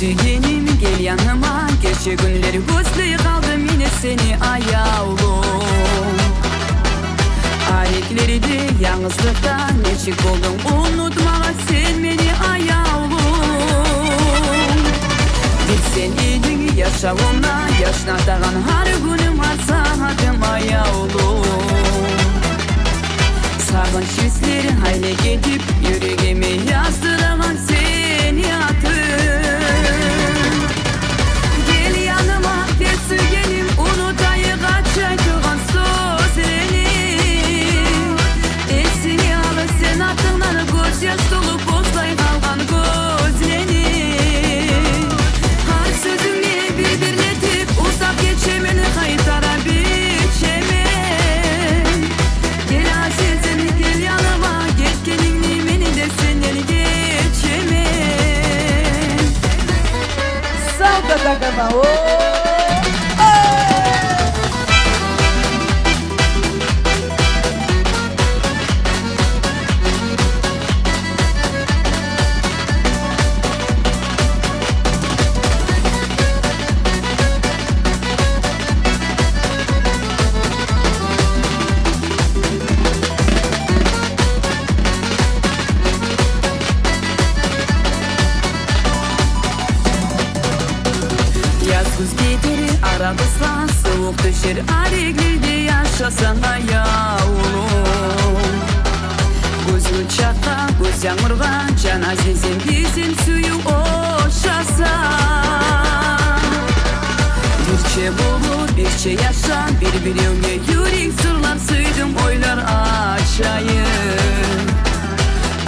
Sügenim gel yanıma, geçe günleri gözlüğü kaldım yine seni ayağım. Ayekleri de yalnızlıkta neçik oldun, unutma sen beni ayağım. Gitsen idin yaşavımda, yaşnatağın her günüm her saatim ayağım. Sağın şüslerin hayli gidip yüreğime yazdırağın seni atın. Gel yanıma gel sügenim, unutayı kaçay tığın sözlerini. Esini alıp sen atınları göz yaş dolu bozlay kalgan gözlerini. Her sözümle birbirletip uzak geçemeni kayıtara biçemem. Gel azizim gel yanıma, geçkenin beni de senden geçemem. Salta da cama, Yaz kuz getirir aramızda, soğuk düşer areklerde yaşasan ayağım. Gözün çakka, göz yağmurga, can azizim bizim suyu oşasa. Birçe bulur, birçe yaşan, birbirine yürek sırlar süydüm oylar açayım.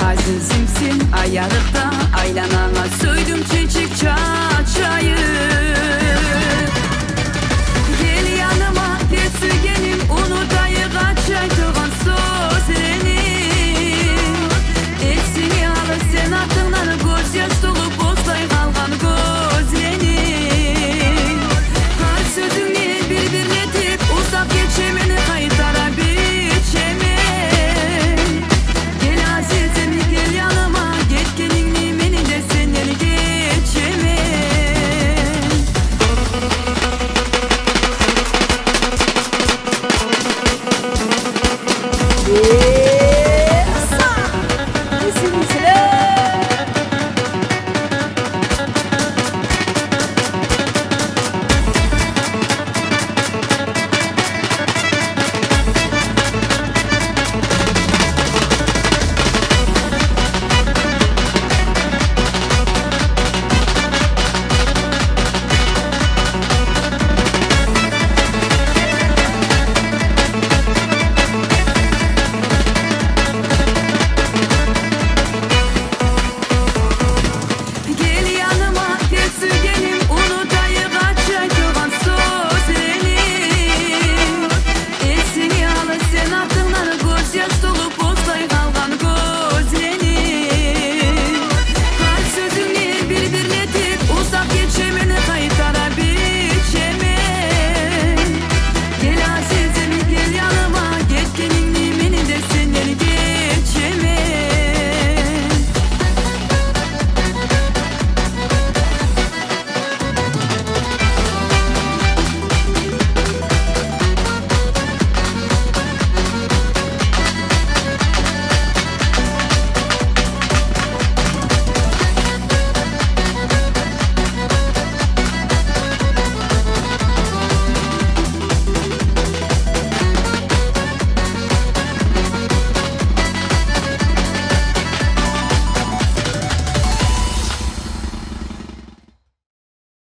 Azizimsin ayarıkta, aylan